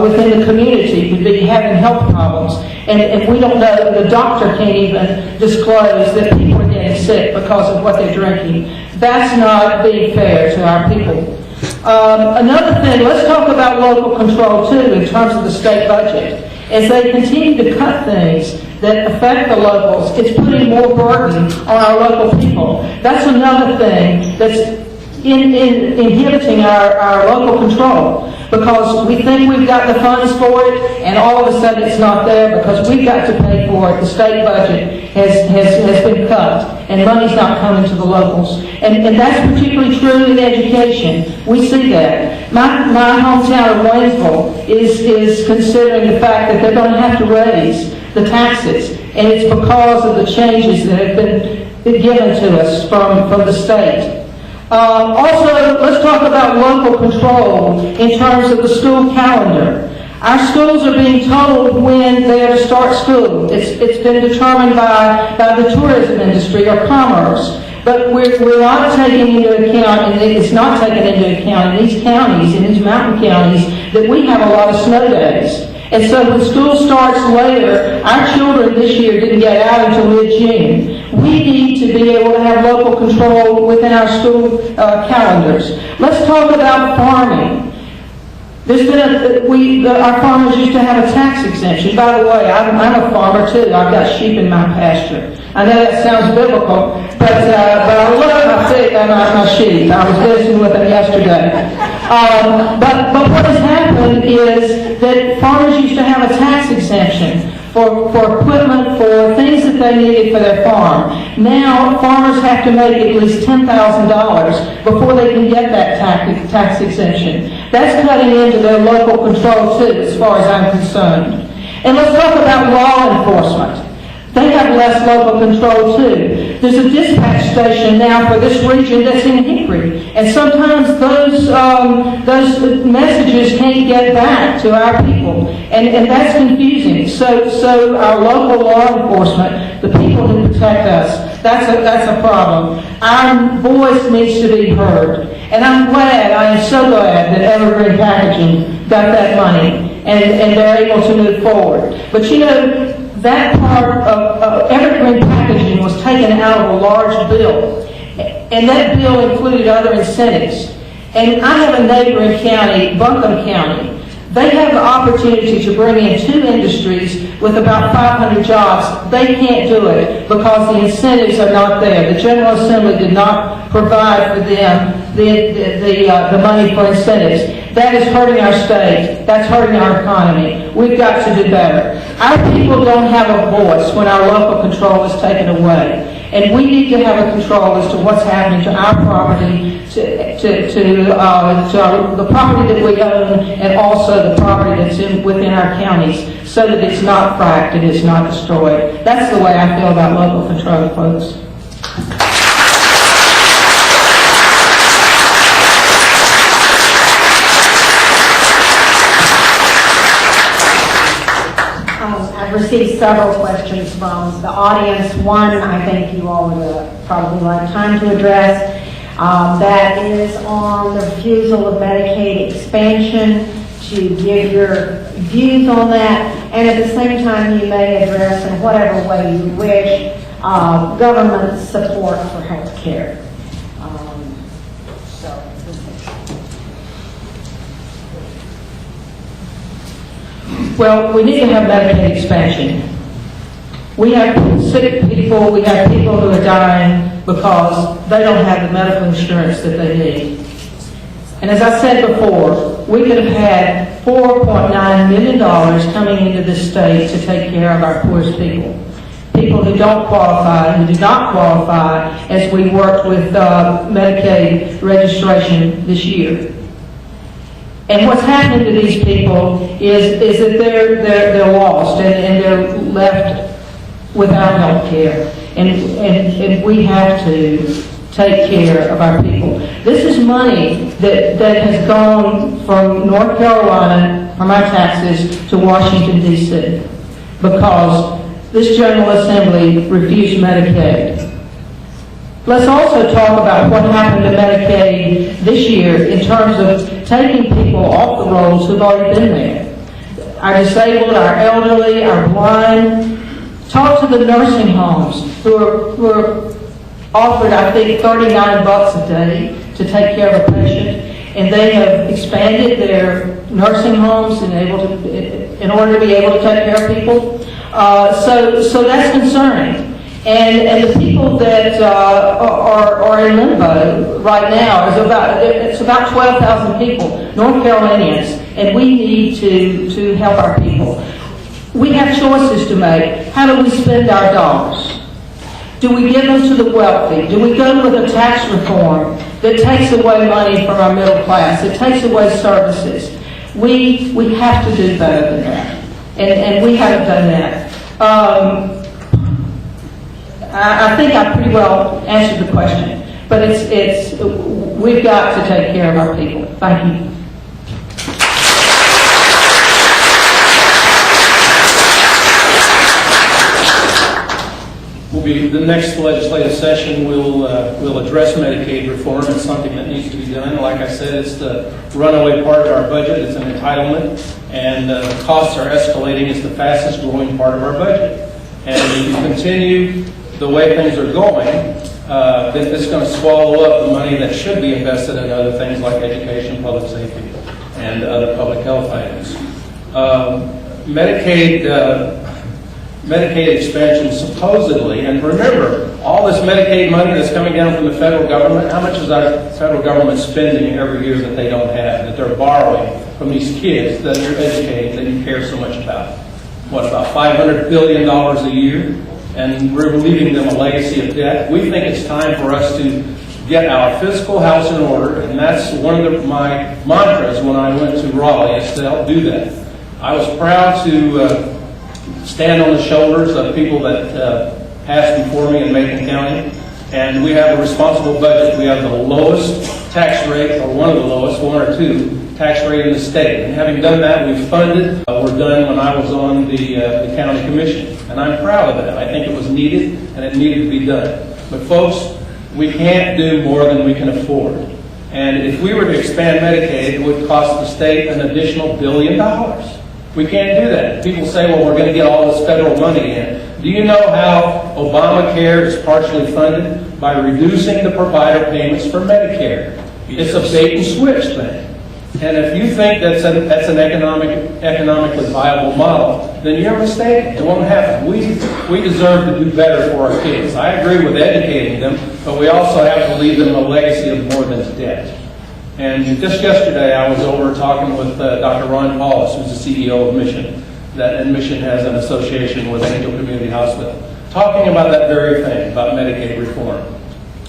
within the community could be having health problems, and we don't know. The doctor can't even disclose that people are getting sick because of what they're drinking. That's not being fair to our people. Another thing, let's talk about local control too in terms of the state budget. As they continue to cut things that affect the locals, it's putting more burden on our local people. That's another thing that's inhibiting our local control, because we think we've got the funds for it, and all of a sudden it's not there because we've got to pay for it. The state budget has been cut, and money's not coming to the locals. And that's particularly true in education. We see that. My hometown of Waynesville is considering the fact that they're going to have to raise the taxes, and it's because of the changes that have been given to us from the state. Also, let's talk about local control in terms of the school calendar. Our schools are being told when they are to start school. It's been determined by the tourism industry or commerce. But we're not taking into account, and it's not taken into account in these counties, in these mountain counties, that we have a lot of snow days. And so when school starts later, our children this year didn't get out until mid-June. We need to be able to have local control within our school calendars. Let's talk about farming. There's been our farmers used to have a tax exemption. By the way, I'm a farmer too. I've got sheep in my pasture. I know that sounds biblical, but I love my sheep. I was visiting with them yesterday. But what has happened is that farmers used to have a tax exemption for equipment, for things that they needed for their farm. Now, farmers have to make at least $10,000 before they can get that tax exemption. That's cutting into their local control too, as far as I'm concerned. And let's talk about law enforcement. They have less local control too. There's a dispatch station now for this region that's in Hickory, and sometimes those messages can't get back to our people, and that's confusing. So our local law enforcement, the people who protect us, that's a problem. Our voice needs to be heard, and I am so glad that Evergreen Packaging got that money, and they're able to move forward. But you know, that part of Evergreen Packaging was taken out of a large bill, and that bill included other incentives. And I have a neighboring county, Buncombe County. They have the opportunity to bring in 2 industries with about 500 jobs. They can't do it because the incentives are not there. The General Assembly did not provide for them the money for incentives. That is hurting our state. That's hurting our economy. We've got to do better. Our people don't have a voice when our local control is taken away. And we need to have a control as to what's happening to our property, the property that we own, and also the property that's within our counties, so that it's not fracked and it's not destroyed. That's the way I feel about local control, folks. I've received several questions from the audience. One, I think you all would probably like time to address. That is on the refusal of Medicaid expansion, to give your views on that, and at the same time you may address, in whatever way you wish, government support for health care. Well, we need to have Medicaid expansion. We have sick people, we have people who are dying because they don't have the medical insurance that they need. And as I said before, we could have had $4.9 million coming into this state to take care of our poorest people. People who don't qualify, who do not qualify, as we worked with Medicaid registration this year. And what's happening to these people is that they're lost and they're left without health care. And we have to take care of our people. This is money that has gone from North Carolina, from our taxes, to Washington, D.C. because this General Assembly refused Medicaid. Let's also talk about what happened to Medicaid this year in terms of taking people off the rolls who've already been there. Our disabled, our elderly, our blind. Talk to the nursing homes who are offered, I think, $39 a day to take care of a patient, and they have expanded their nursing homes in order to be able to take care of people. So that's concerning. And the people that are in limbo right now it's about 12,000 people, North Carolinians, and we need to help our people. We have choices to make. How do we spend our dollars? Do we give them to the wealthy? Do we go with a tax reform that takes away money from our middle class, that takes away services? We have to do better than that, and we haven't done that. I think I pretty well answered the question, but we've got to take care of our people. Thank you. The next legislative session will address Medicaid reform. It's something that needs to be done. Like I said, it's the runaway part of our budget. It's an entitlement, and the costs are escalating. It's the fastest growing part of our budget. And if you continue the way things are going, then it's going to swallow up the money that should be invested in other things like education, public safety, and other public health items. Medicaid expansion supposedly, and remember, all this Medicaid money that's coming down from the federal government, how much is our federal government spending every year that they don't have, that they're borrowing from these kids that you're educating, that you care so much about? What, about $500 billion a year? And we're leaving them a legacy of debt. We think it's time for us to get our fiscal house in order, and that's one of my mantras when I went to Raleigh, is to help do that. I was proud to stand on the shoulders of people that passed before me in Macon County, and we have a responsible budget. We have the lowest tax rate, or one of the lowest, one or two, tax rate in the state. And having done that, we've funded. We're done when I was on the county commission, and I'm proud of that. I think it was needed, and it needed to be done. But folks, we can't do more than we can afford. And if we were to expand Medicaid, it would cost the state an additional $1 billion. We can't do that. People say, well, we're going to get all this federal money in. Do you know how Obamacare is partially funded? By reducing the provider payments for Medicare. It's a bait and switch thing. And if you think that's an economically viable model, then you're mistaken. It won't happen. We deserve to do better for our kids. I agree with educating them, but we also have to leave them a legacy of more than debt. And just yesterday, I was over talking with Dr. Ron Paulus, who's the CEO of Mission, and Mission has an association with Angel Community Hospital, talking about that very thing, about Medicaid reform.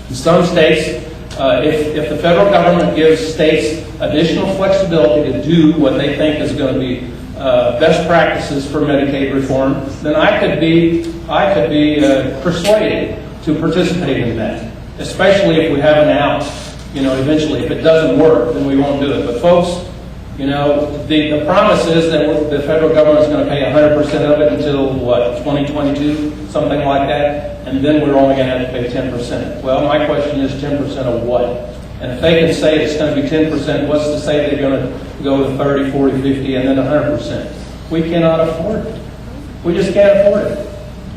In some states, if the federal government gives states additional flexibility to do what they think is going to be best practices for Medicaid reform, then I could be persuaded to participate in that, especially if we have an out. Eventually, if it doesn't work, then we won't do it. But folks, the promise is that the federal government is going to pay 100% of it until, 2022, something like that, and then we're only going to have to pay 10%. Well, my question is 10% of what? And if they can say it's going to be 10%, what's to say they're going to go to 30, 40, 50, and then 100%? We cannot afford it. We just can't afford it.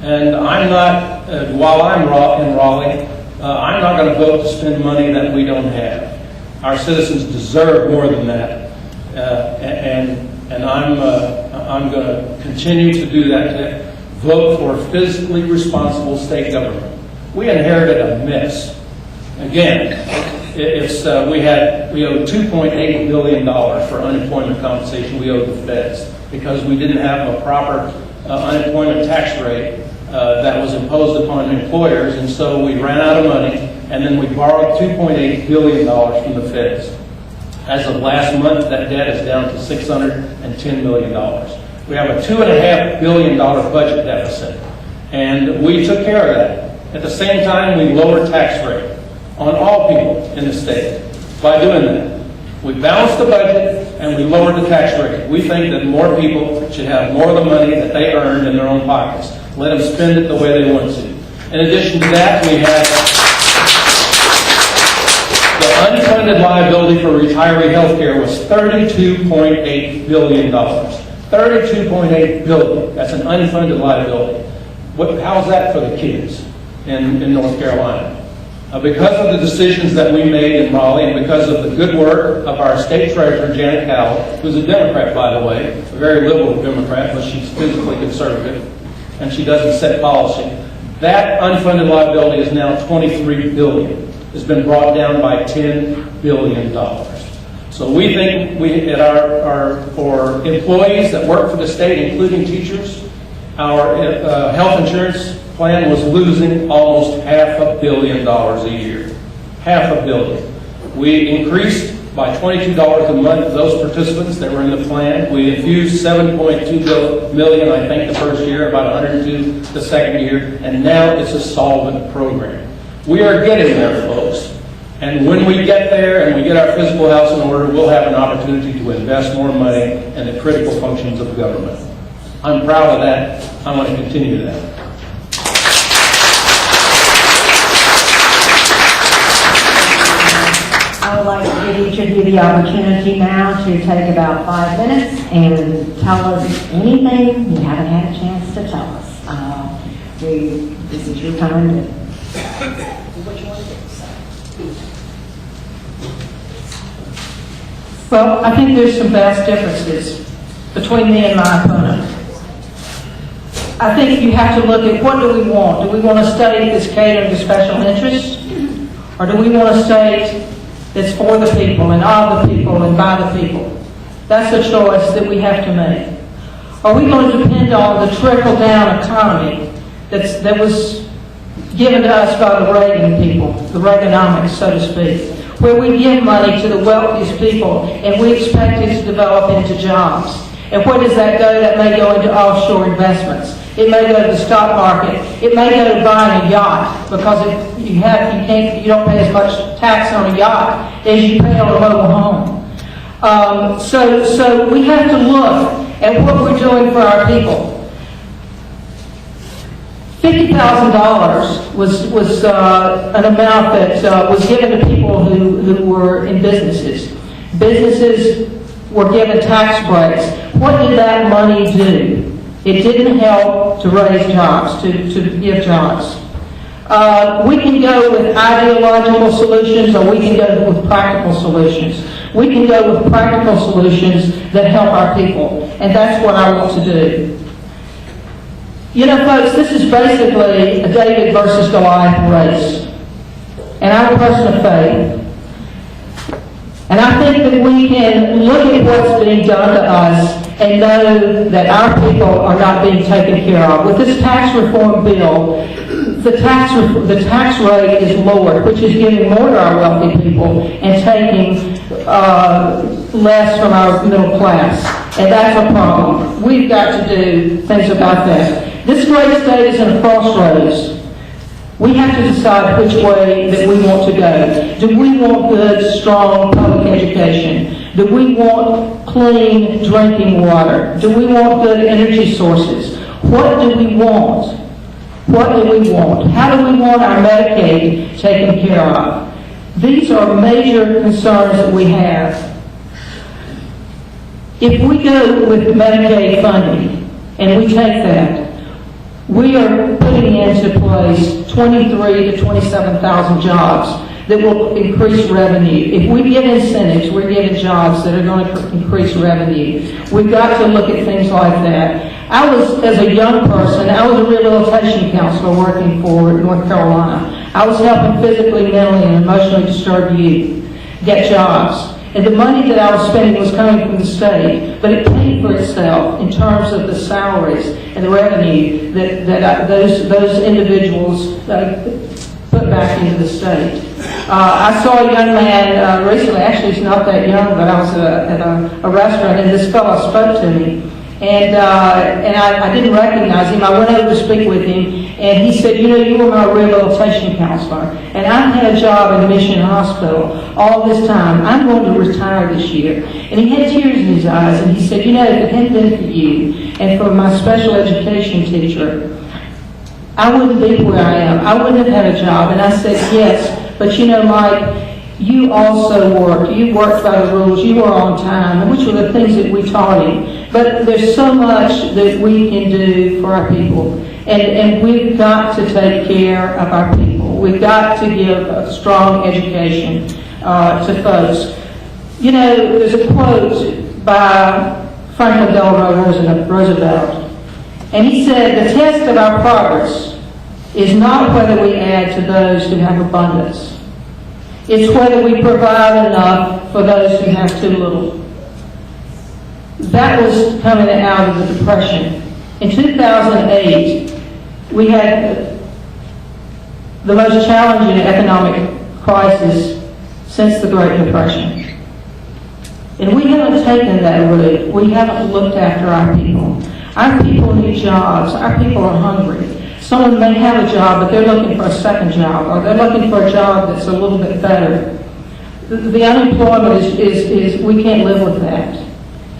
And I'm not, while I'm in Raleigh, I'm not going to vote to spend money that we don't have. Our citizens deserve more than that, and I'm going to continue to do that. To vote for fiscally responsible state government. We inherited a mess. Again, we owed $2.8 billion for unemployment compensation. We owed the feds because we didn't have a proper unemployment tax rate that was imposed upon employers, and so we ran out of money, and then we borrowed $2.8 billion from the feds. As of last month, that debt is down to $610 million. We have a $2.5 billion budget deficit, and we took care of that. At the same time, we lowered tax rate on all people in the state by doing that. We balanced the budget and we lowered the tax rate. We think that more people should have more of the money that they earned in their own pockets. Let them spend it the way they want to. In addition to that, we have the unfunded liability for retiree health care was $32.8 billion. $32.8 billion. That's an unfunded liability. How's that for the kids in North Carolina? Because of the decisions that we made in Raleigh and because of the good work of our state treasurer, Janet Cowell, who's a Democrat, by the way, a very liberal Democrat, but she's physically conservative, and she doesn't set policy. That unfunded liability is now $23 billion. It's been brought down by $10 billion. So we think for employees that work for the state, including teachers, our health insurance plan was losing almost $500 million a year. $500 million. We increased by $22 a month those participants that were in the plan. We infused $7.2 million, I think, the first year, about $102 the second year, and now it's a solvent program. We are getting there, folks. And when we get there and we get our fiscal house in order, we'll have an opportunity to invest more money in the critical functions of government. I'm proud of that. I want to continue that. I would like to give each of you the opportunity now to take about 5 minutes and tell us anything you haven't had a chance to tell us. This is your time to... Which one did you say? Well, I think there's some vast differences between me and my opponent. I think you have to look at what do we want. Do we want a state that's catering to special interests? Or do we want a state that's for the people and of the people and by the people? That's a choice that we have to make. Are we going to depend on the trickle-down economy that was given to us by the Reagan people, the Reaganomics, so to speak, where we give money to the wealthiest people and we expect it to develop into jobs? And where does that go? That may go into offshore investments. It may go to the stock market. It may go to buying a yacht, because you don't pay as much tax on a yacht as you pay on a mobile home. So we have to look at what we're doing for our people. $50,000 was an amount that was given to people who were in businesses. Businesses were given tax breaks. What did that money do? It didn't help to raise jobs, to give jobs. We can go with ideological solutions, or we can go with practical solutions. We can go with practical solutions that help our people, and that's what I want to do. You know, folks, this is basically a David versus Goliath race. And I'm a person of faith. And I think that we can look at what's being done to us and know that our people are not being taken care of. With this tax reform bill, the tax rate is lowered, which is giving more to our wealthy people and taking less from our middle class. And that's a problem. We've got to do things about that. This great state is in a crossroads. We have to decide which way that we want to go. Do we want good, strong public education? Do we want clean drinking water? Do we want good energy sources? What do we want? What do we want? How do we want our Medicaid taken care of? These are major concerns that we have. If we go with Medicaid funding and we take that, we are putting into place 23,000 to 27,000 jobs that will increase revenue. If we get incentives, we're getting jobs that are going to increase revenue. We've got to look at things like that. As a young person, I was a rehabilitation counselor working for North Carolina. I was helping physically, mentally, and emotionally disturbed youth get jobs. And the money that I was spending was coming from the state, but it paid for itself in terms of the salaries and the revenue that those individuals put back into the state. I saw a young man recently, actually he's not that young, but I was at a restaurant and this fellow spoke to me. And I didn't recognize him. I went over to speak with him, and he said, you know, you were my rehabilitation counselor, and I've had a job in Mission Hospital all this time. I'm going to retire this year. And he had tears in his eyes, and he said, you know, if it hadn't been for you and for my special education teacher, I wouldn't be where I am. I wouldn't have had a job. And I said, yes, but you know, Mike, you also worked. You worked by the rules. You were on time, which were the things that we taught him. But there's so much that we can do for our people. And we've got to take care of our people. We've got to give a strong education to folks. You know, there's a quote by Franklin Delano Roosevelt. And he said, the test of our progress is not whether we add to those who have abundance. It's whether we provide enough for those who have too little. That was coming out of the Depression. In 2008, we had the most challenging economic crisis since the Great Depression. And we haven't taken that route. We haven't looked after our people. Our people need jobs. Our people are hungry. Someone may have a job, but they're looking for a second job, or they're looking for a job that's a little bit better. The unemployment is we can't live with that.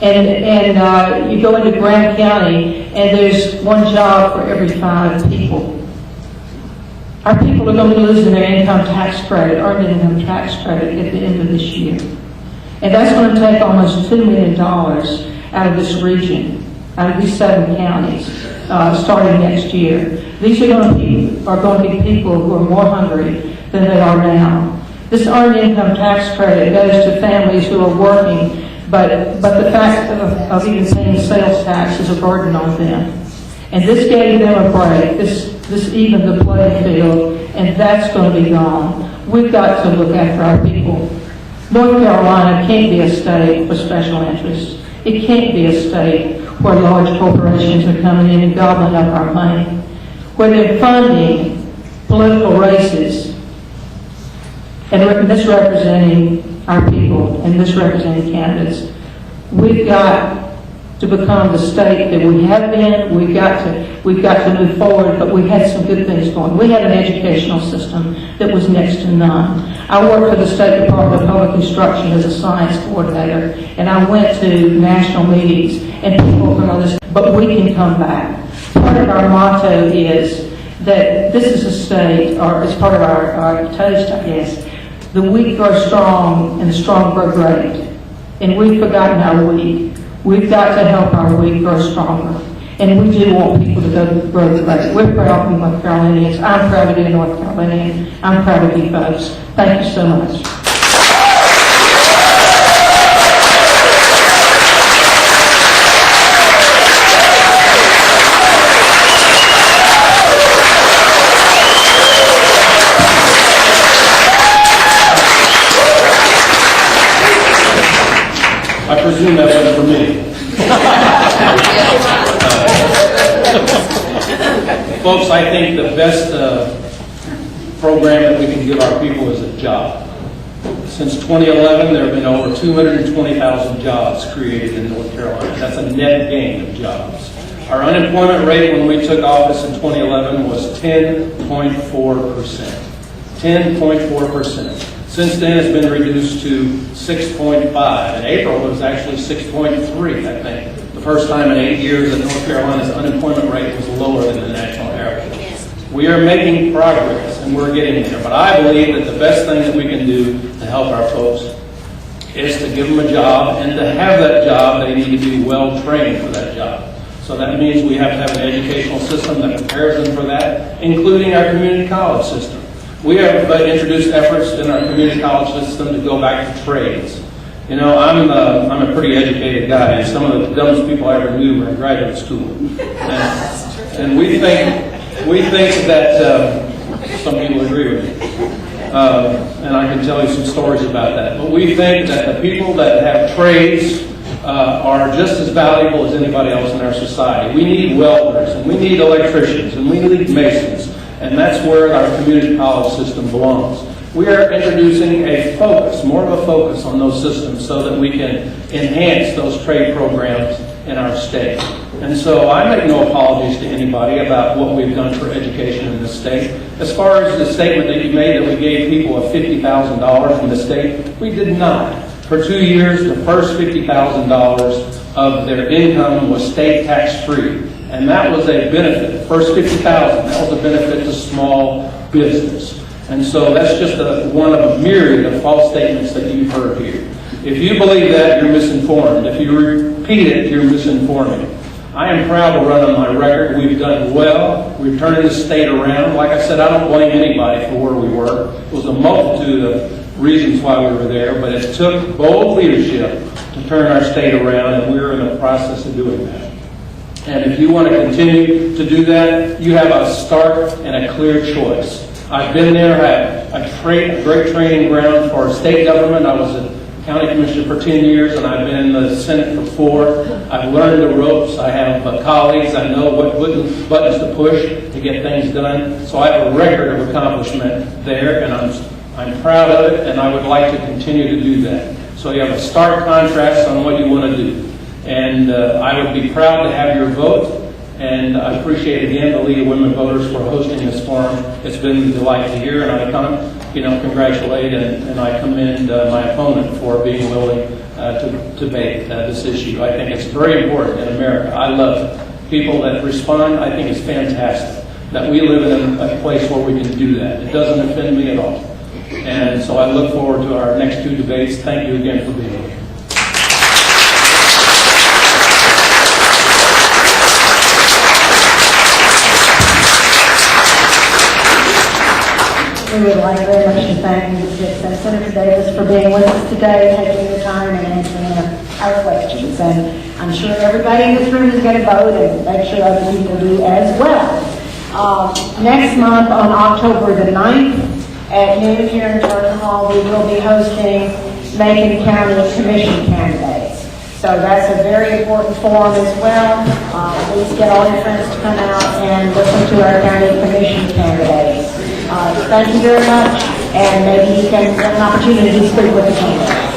And you go into Graham County, and there's one job for every 5 people. Our people are going to be losing their income tax credit, earned income tax credit at the end of this year. And that's going to take almost $2 million out of this region, out of these 7 counties, starting next year. These are going to be people who are more hungry than they are now. This earned income tax credit goes to families who are working, but the fact of even paying sales tax is a burden on them. And this gave them a break. This evened the playing field, and that's going to be gone. We've got to look after our people. North Carolina can't be a state for special interests. It can't be a state where large corporations are coming in and gobbling up our money, where they're funding political races and misrepresenting our people and misrepresenting candidates. We've got to become the state that we have been. We've got to move forward, but we had some good things going. We had an educational system that was next to none. I worked for the State Department of Public Instruction as a science coordinator, and I went to national meetings, and people from others, but we can come back. Part of our motto is that this is a state, or it's part of our toast, I guess, the weak grow strong and the strong grow great. And we've forgotten our weak. We've got to help our weak grow stronger. And we do want people to grow great. We're proud to be North Carolinians. I'm proud to be a North Carolinian. I'm proud to be folks. Thank you so much. I presume that wasn't for me. Folks, I think the best program that we can give our people is a job. Since 2011, there have been over 220,000 jobs created in North Carolina. That's a net gain of jobs. Our unemployment rate when we took office in 2011 was 10.4%. 10.4%. Since then, it's been reduced to 6.5. In April, it was actually 6.3, I think. The first time in 8 years that North Carolina's unemployment rate was lower than the national average. We are making progress, and we're getting there. But I believe that the best thing that we can do to help our folks is to give them a job, and to have that job, they need to be well trained for that job. So that means we have to have an educational system that prepares them for that, including our community college system. We have introduced efforts in our community college system to go back to trades. You know, I'm a pretty educated guy, and some of the dumbest people I ever knew were in graduate school. And we think that some people agree with me, and I can tell you some stories about that. But we think that the people that have trades are just as valuable as anybody else in our society. We need welders, and we need electricians, and we need masons. And that's where our community college system belongs. We are introducing a focus, more of a focus on those systems so that we can enhance those trade programs in our state. And so I make no apologies to anybody about what we've done for education in this state. As far as the statement that you made that we gave people a $50,000 in the state, we did not. For 2 years, the first $50,000 of their income was state tax-free. And that was a benefit. The first $50,000, that was a benefit to small business. And so that's just one of a myriad of false statements that you've heard here. If you believe that, you're misinformed. If you repeat it, you're misinforming. I am proud to run on my record. We've done well. We've turned the state around. Like I said, I don't blame anybody for where we were. It was a multitude of reasons why we were there, but it took bold leadership to turn our state around, and we're in the process of doing that. And if you want to continue to do that, you have a stark and a clear choice. I've been there, had a great training ground for state government. I was a county commissioner for 10 years, and I've been in the Senate for 4. I've learned the ropes. I have colleagues. I know what buttons to push to get things done. So I have a record of accomplishment there, and I'm proud of it, and I would like to continue to do that. So you have a stark contrast on what you want to do. And I would be proud to have your vote. And I appreciate again the League of Women Voters for hosting this forum. It's been a delight to hear, and I congratulate and I commend my opponent for being willing to debate this issue. I think it's very important in America. I love people that respond. I think it's fantastic that we live in a place where we can do that. It doesn't offend me at all. And so I look forward to our next 2 debates. Thank you again for being here. We would like very much to thank Senator Davis for being with us today, taking the time and answering our questions. And I'm sure everybody in this room is going to vote and make sure other people do as well. Next month on October the 9th at noon here in Jordan Hall, we will be hosting Macon County Commission candidates. So that's a very important forum as well. Please get all your friends to come out and listen to our county commission candidates. Thank you very much, and maybe you can get an opportunity to speak with the candidates.